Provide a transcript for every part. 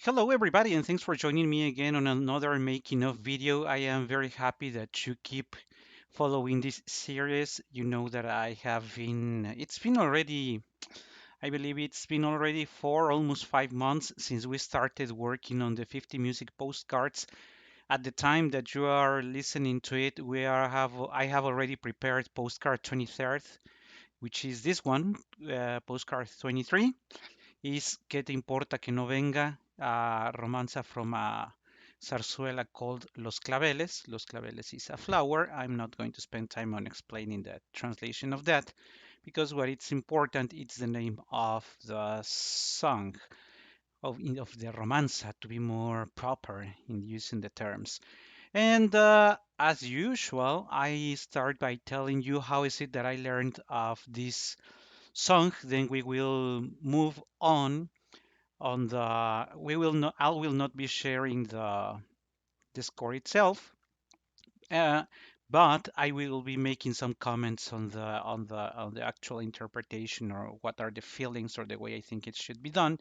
Hello, everybody, and thanks for joining me again on another making of video. I am very happy that you keep following this series. You know that it's been already, I believe it's been already 4, almost 5 months since we started working on the 50 music postcards. At the time that you are listening to it, I have already prepared postcard 23rd, which is this one, postcard 23 is Que te importa que no venga, a romanza from a zarzuela called Los Claveles. Los Claveles is a flower. I'm not going to spend time on explaining the translation of that because what it's important it's the name of the song of the romanza to be more proper in using the terms. And as usual, I start by telling you how is it that I learned of this song. Then we will move on the we will not I will not be sharing the score itself, uh, but I will be making some comments on the actual interpretation or what are the feelings or the way I think it should be done.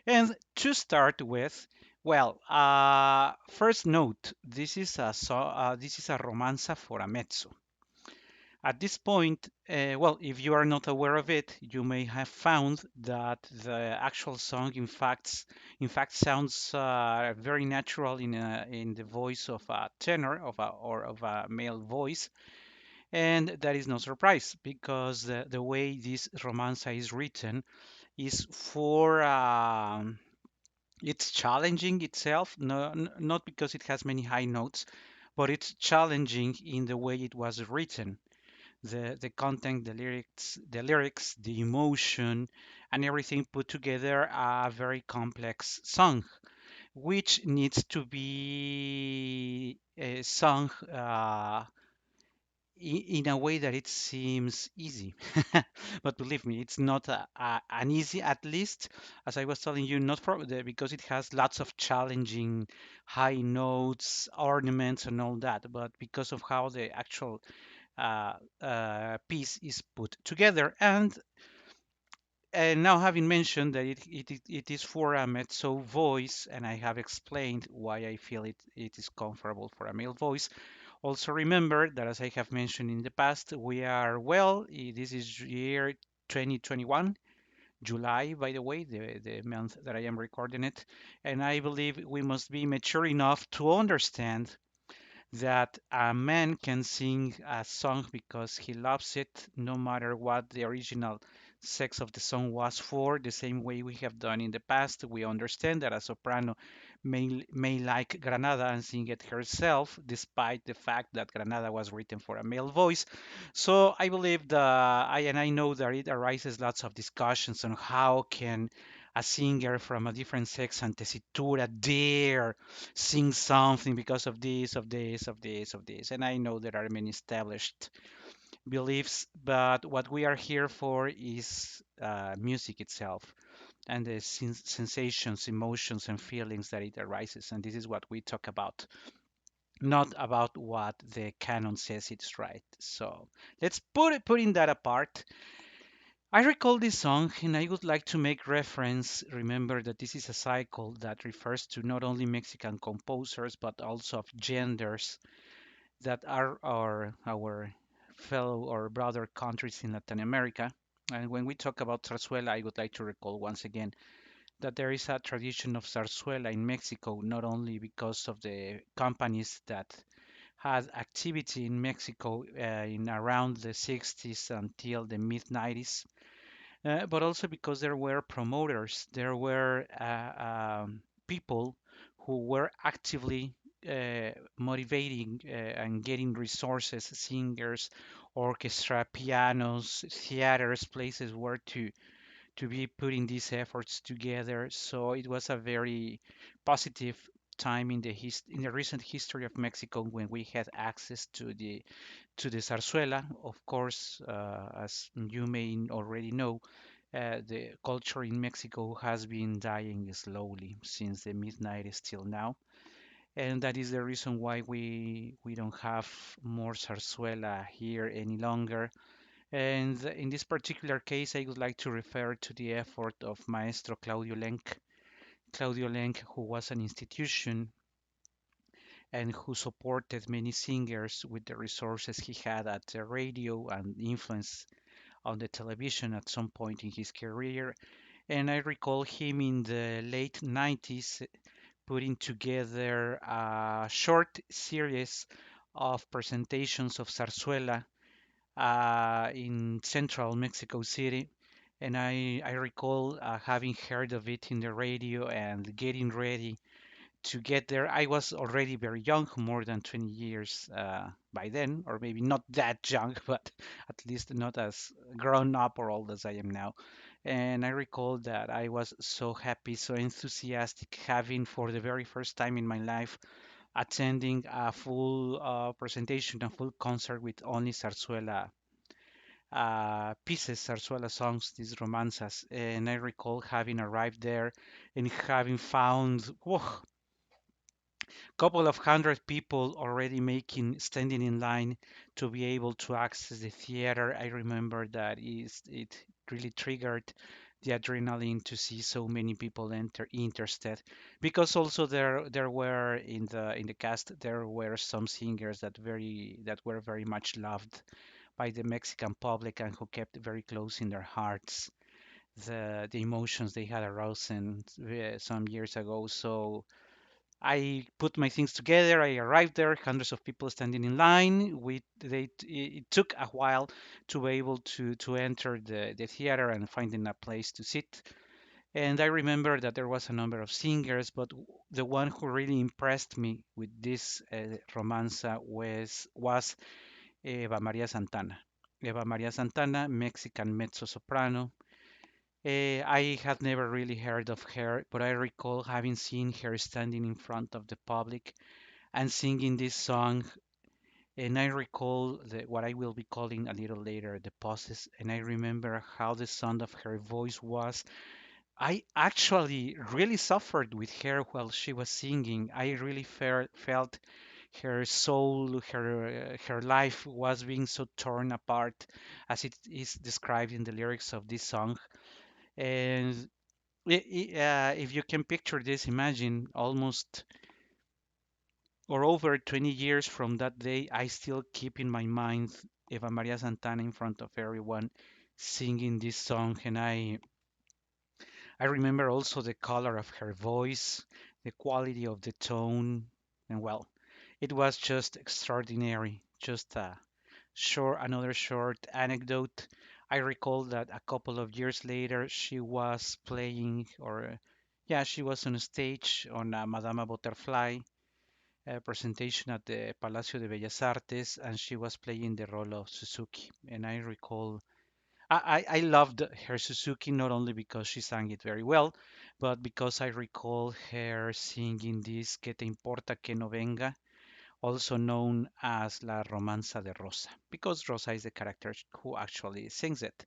And to start with, well, first note, this is a romanza for a mezzo. At this point, well, if you are not aware of it, you may have found that the actual song, in fact, sounds very natural in the voice of a tenor or of a male voice, and that is no surprise because the way this romanza is written is for it's challenging itself, no, not because it has many high notes, but it's challenging in the way it was written, the content, the emotion, and everything put together a very complex song, which needs to be sung in a way that it seems easy. But believe me, it's not an easy, at least, as I was telling you, not because it has lots of challenging high notes, ornaments, and all that, but because of how the actual piece is put together. And now, having mentioned that it is for a mezzo voice, and I have explained why I feel it is comfortable for a male voice, also remember that, as I have mentioned in the past, we are, well, this is year 2021, July, by the way, the month that I am recording it, and I believe we must be mature enough to understand that a man can sing a song because he loves it, no matter what the original sex of the song was for, the same way we have done in the past. We understand that a soprano may like Granada and sing it herself, despite the fact that Granada was written for a male voice. So I believe I know that it arises lots of discussions on how can a singer from a different sex and tessitura dare sing something because of this, of this, of this, of this. And I know there are many established beliefs, but what we are here for is music itself and the sensations, emotions, and feelings that it arises. And this is what we talk about, not about what the canon says it's right. So let's putting that apart. I recall this song and I would like to make reference. Remember that this is a cycle that refers to not only Mexican composers but also of genders that are our fellow or brother countries in Latin America. And when we talk about zarzuela, I would like to recall once again that there is a tradition of zarzuela in Mexico, not only because of the companies that had activity in Mexico in around the 60s until the mid 90s, but also because there were promoters, there were people who were actively motivating and getting resources, singers, orchestra, pianos, theaters, places where to be putting these efforts together. So it was a very positive time in in the recent history of Mexico when we had access to the zarzuela. Of course, as you may already know, the culture in Mexico has been dying slowly since the mid 90s till now. And that is the reason why we don't have more zarzuela here any longer. And in this particular case, I would like to refer to the effort of Maestro Claudio Lenk. Claudio Lenk, who was an institution and who supported many singers with the resources he had at the radio and influence on the television at some point in his career. And I recall him in the late 90s putting together a short series of presentations of zarzuela in central Mexico City. And I recall having heard of it in the radio and getting ready to get there. I was already very young, more than 20 years by then, or maybe not that young, but at least not as grown up or old as I am now. And I recall that I was so happy, so enthusiastic, having for the very first time in my life attending a full presentation, a full concert with only zarzuela pieces, zarzuela songs, these romanzas. And I recall having arrived there and having found, whoa, couple of hundred people already making standing in line to be able to access the theater. I remember that it really triggered the adrenaline to see so many people enter interested, because also there were in the cast there were some singers that were very much loved by the Mexican public and who kept very close in their hearts the emotions they had aroused some years ago. So I put my things together. I arrived there, hundreds of people standing in line. It took a while to be able to enter the theater and finding a place to sit. And I remember that there was a number of singers, but the one who really impressed me with this romanza was Eva Maria Santana. Eva Maria Santana, Mexican mezzo soprano. I had never really heard of her, but I recall having seen her standing in front of the public and singing this song. And I recall what I will be calling a little later the pauses. And I remember how the sound of her voice was. I actually really suffered with her while she was singing. I really felt her soul, her life was being so torn apart as it is described in the lyrics of this song. And if you can picture this, imagine almost or over 20 years from that day, I still keep in my mind Eva Maria Santana in front of everyone singing this song. And I remember also the color of her voice, the quality of the tone, and well, it was just extraordinary. Just another short anecdote. I recall that a couple of years later, she was playing, yeah, she was on stage on a Madama Butterfly presentation at the Palacio de Bellas Artes, and she was playing the role of Suzuki. And I recall, I loved her Suzuki not only because she sang it very well, but because I recall her singing this Que te importa que no venga, also known as La Romanza de Rosa, because Rosa is the character who actually sings it.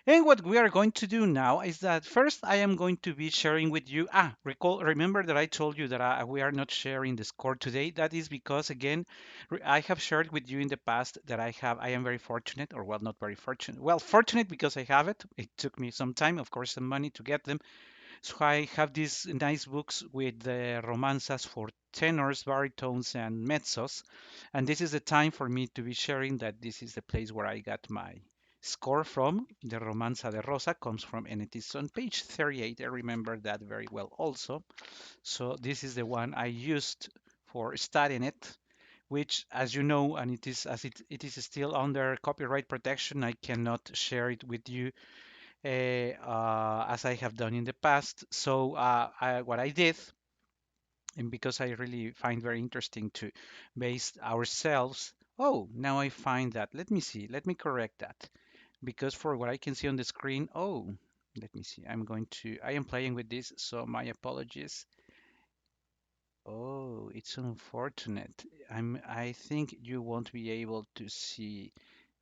And what we are going to do now is that first I am going to be sharing with you. Remember that I told you that we are not sharing the score today. That is because again, I have shared with you in the past that I am very fortunate, or well, not very fortunate. Well, fortunate because I have it. It took me some time, of course, some money to get them. So I have these nice books with the romanzas for tenors, baritones, and mezzos. And this is the time for me to be sharing that this is the place where I got my score from. The Romanza de Rosa comes from, and it is on page 38. I remember that very well also. So this is the one I used for studying it, which, as you know, and it is still under copyright protection, I cannot share it with you as I have done in the past. So what I did, and because I really find very interesting to base ourselves. Oh, now I find that. Let me see. Let me correct that. Because for what I can see on the screen, oh, let me see. I am playing with this, so my apologies. Oh, it's unfortunate. I think you won't be able to see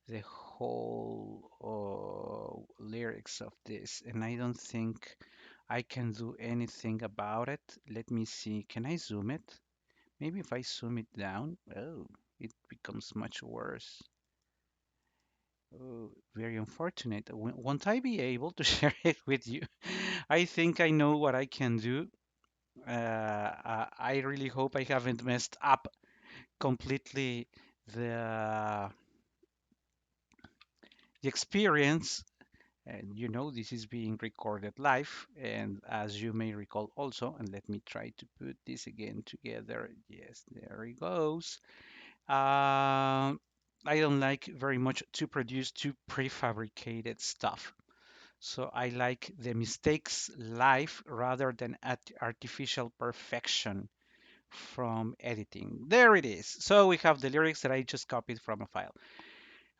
the whole lyrics of this, and I don't think I can do anything about it. Let me see. Can I zoom it? Maybe if I zoom it down, oh, it becomes much worse. Oh, very unfortunate. Won't I be able to share it with you? I think I know what I can do. I really hope I haven't messed up completely the the experience. And you know, this is being recorded live. And as you may recall also, and let me try to put this again together. Yes, there it goes. I don't like very much to produce too prefabricated stuff. So I like the mistakes live rather than at artificial perfection from editing. There it is. So we have the lyrics that I just copied from a file.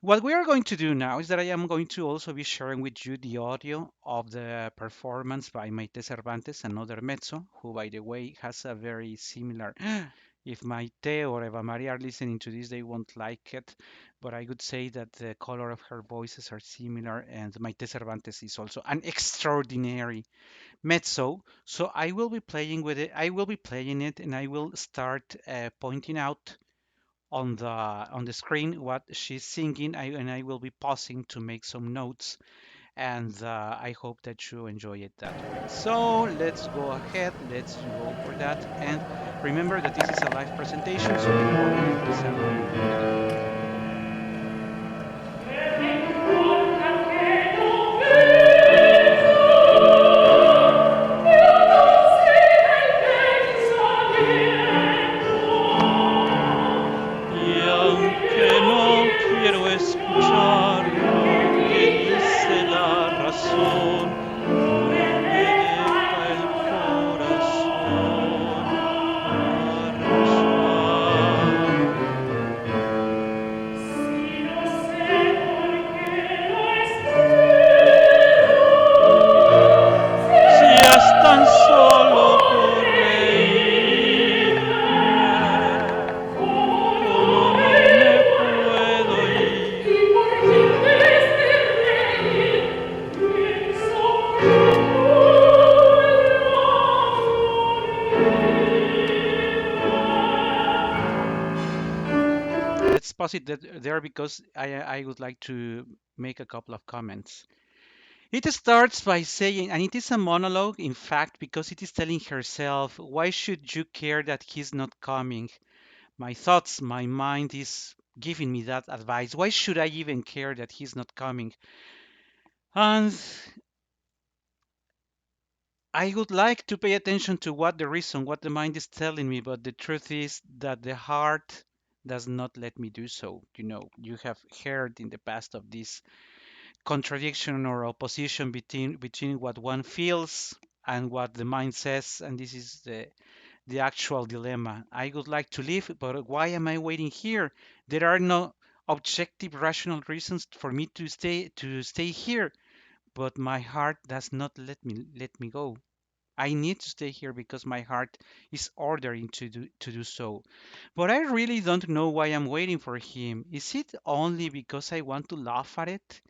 What we are going to do now is that I am going to also be sharing with you the audio of the performance by Maite Cervantes, another mezzo, who, by the way, has a very similar. If Maite or Eva Maria are listening to this, they won't like it, but I would say that the color of her voices are similar, and Maite Cervantes is also an extraordinary mezzo. So I will be playing with it. I will be playing it, and I will start pointing out on the screen what she's singing, and I will be pausing to make some notes, and I hope that you enjoy it that way. So let's go ahead, let's go for that, and remember that this is a live presentation, so the volume is a really. Y aunque no quiero escuchar lo que dice la razón, no me deja el corazón marchar. Si es tan solo por reírme, como no me puedo ir. Let's pause it there because I would like to make a couple of comments. It starts by saying, and it is a monologue, in fact, because it is telling herself, why should you care that he's not coming? My thoughts, my mind is giving me that advice. Why should I even care that he's not coming? And I would like to pay attention to what the reason, what the mind is telling me, but the truth is that the heart does not let me do so. You know, you have heard in the past of this contradiction or opposition between what one feels and what the mind says, and this is the actual dilemma. I would like to leave, but why am I waiting here? There are no objective rational reasons for me to stay here, but my heart does not let me go. I need to stay here because my heart is ordering to do so. But I really don't know why I'm waiting for him. Is it only because I want to laugh at it?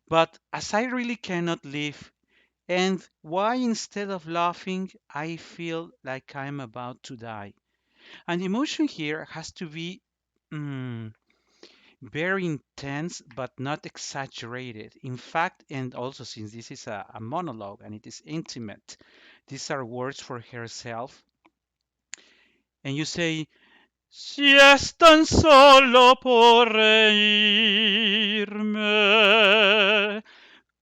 But as I really cannot live, and why instead of laughing, I feel like I'm about to die. And the emotion here has to be mm, very intense, but not exaggerated. In fact, and also since this is a monologue and it is intimate, these are words for herself. And you say, si es tan solo por reírme,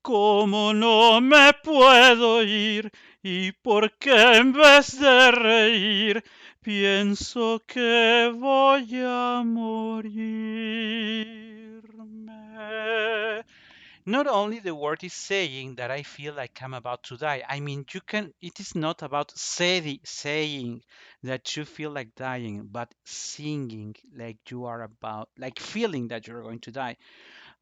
como no me puedo ir y porque en vez de reír pienso que voy a morirme. Not only the word is saying that I feel like I'm about to die. I mean, it is not about saying that you feel like dying, but singing like you are like feeling that you're going to die.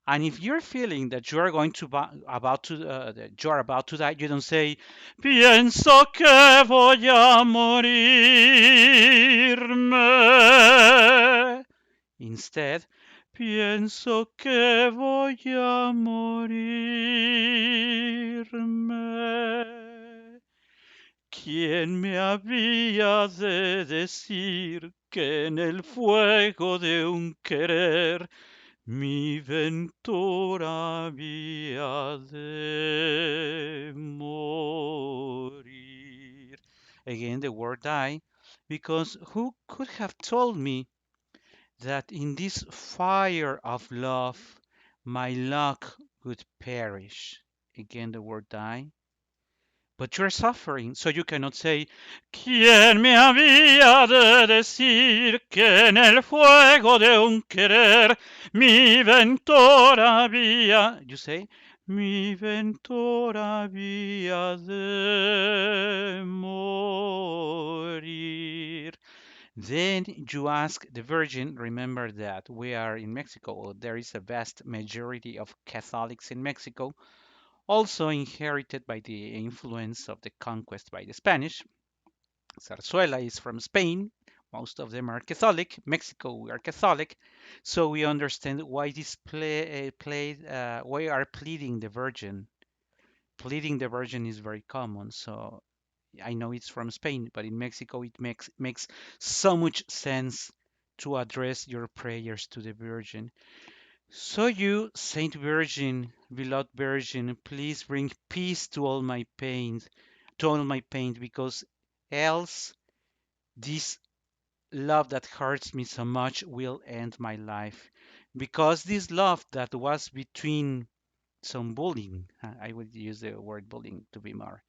And if you're feeling that you are going to that you are about to die, you don't say pienso que voy a morirme. Instead, pienso que voy a morirme. ¿Quién me había de decir que en el fuego de un querer mi ventura había de morir? again the word die, because who could have told me that in this fire of love my luck would perish? Again the word die. But you're suffering, so you cannot say, ¿Quién me había de decir que en el fuego de un querer mi ventura había? You say, mi ventura había de morir. Then you ask the Virgin. Remember that we are in Mexico. There is a vast majority of Catholics in Mexico, also inherited by the influence of the conquest by the Spanish. Zarzuela is from Spain. Most of them are Catholic. Mexico, we are Catholic. So we understand why this why are pleading the Virgin. Pleading the Virgin is very common. So I know it's from Spain, but in Mexico it makes so much sense to address your prayers to the Virgin. So you, Saint Virgin, beloved Virgin, please bring peace to all my pain, because else this love that hurts me so much will end my life. Because this love that was between some bullying, I would use the word bullying to be more,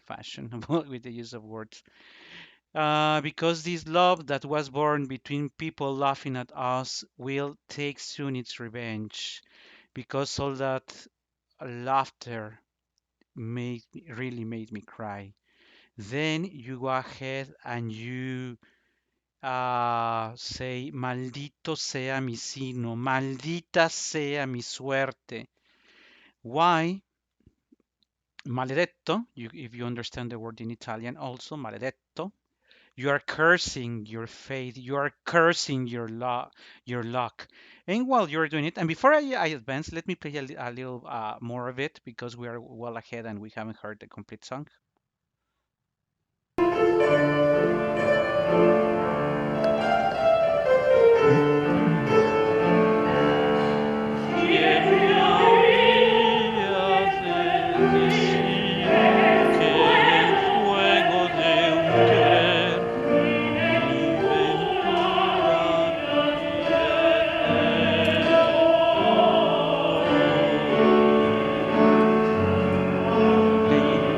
fashionable with the use of words. Because this love that was born between people laughing at us will take soon its revenge. Because all that laughter really made me cry. Then you go ahead and you say, maldito sea mi signo, maldita sea mi suerte. Why? Maledetto, if you understand the word in Italian also, maledetto, you are cursing your faith, you are cursing your luck. And while you're doing it, and before I advance, let me play a little more of it, because we are well ahead and we haven't heard the complete song.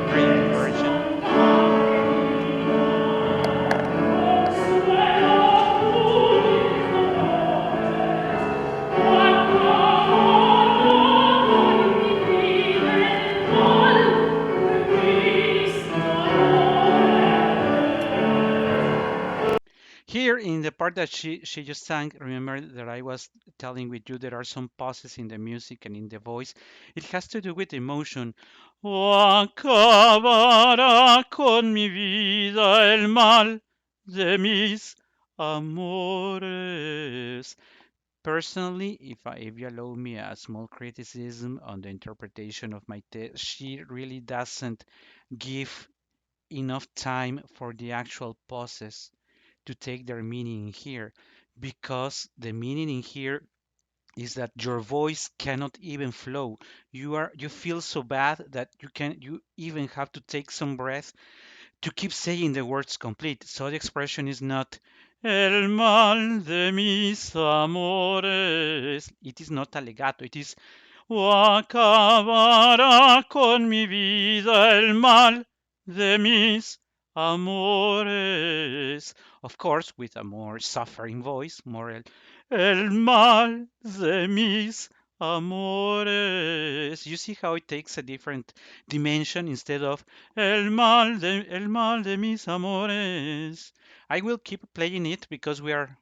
Praying the Virgin. Here in the part that she just sang, remember that I was telling with you there are some pauses in the music and in the voice. It has to do with emotion. O acabará con mi vida el mal de mis amores. Personally, if you allow me a small criticism on the interpretation of my text, she really doesn't give enough time for the actual pauses to take their meaning in here, because the meaning in here is that your voice cannot even flow. You feel so bad that you even have to take some breath to keep saying the words complete. So the expression is not el mal de mis amores. It is not a legato. It is o acabará con mi vida el mal de mis amores. Of course, with a more suffering voice, more el mal de mis amores. You see how it takes a different dimension instead of el mal de mis amores. I will keep playing it because we are.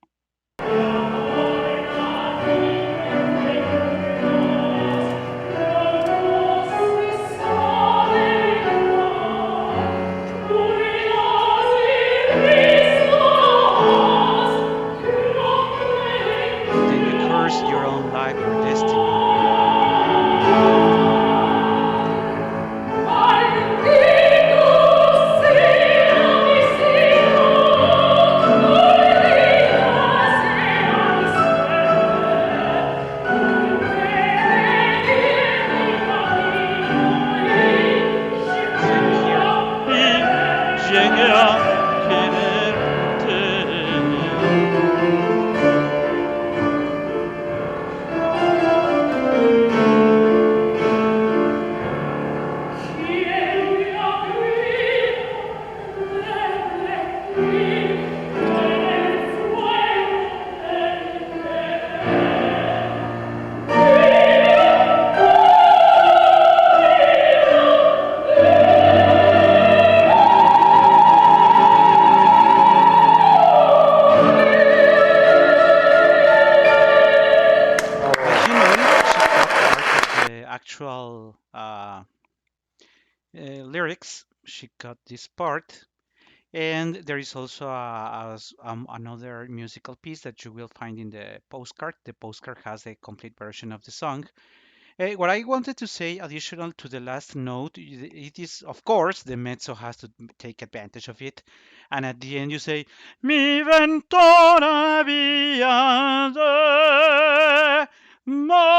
Then you curse your own life, your destiny. llegué a quererte. As you noted, she cut part of the actual lyrics. She cut this part, and there is also another musical piece that you will find in the postcard. The postcard has a complete version of the song. What I wanted to say, additional to the last note, it is, of course, the mezzo has to take advantage of it. And at the end, you say, Mi ventona via de morir.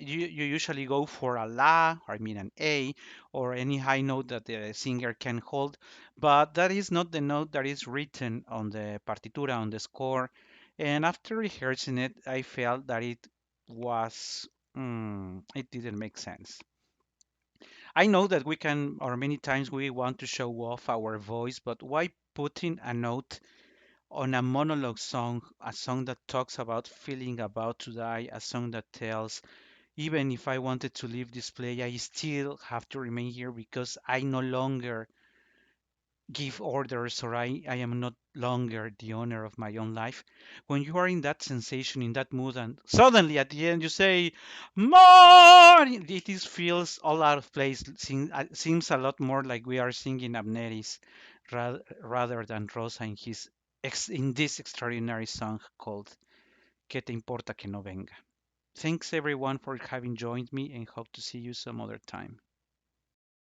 You usually go for a la, or I mean an A, or any high note that the singer can hold. But that is not the note that is written on the partitura, on the score, and after rehearsing it, I felt that was, it didn't make sense. I know that we can, or many times we want to show off our voice, but why putting a note on a monologue song, a song that talks about feeling about to die, a song that tells, even if I wanted to leave this play, I still have to remain here because I no longer give orders or I am not longer the owner of my own life. When you are in that sensation, in that mood, and suddenly at the end you say, more, it is feels all out of place. Seems a lot more like we are singing Amneris rather than Rosa in in this extraordinary song called ¿Qué te importa que no venga? Thanks everyone for having joined me and hope to see you some other time.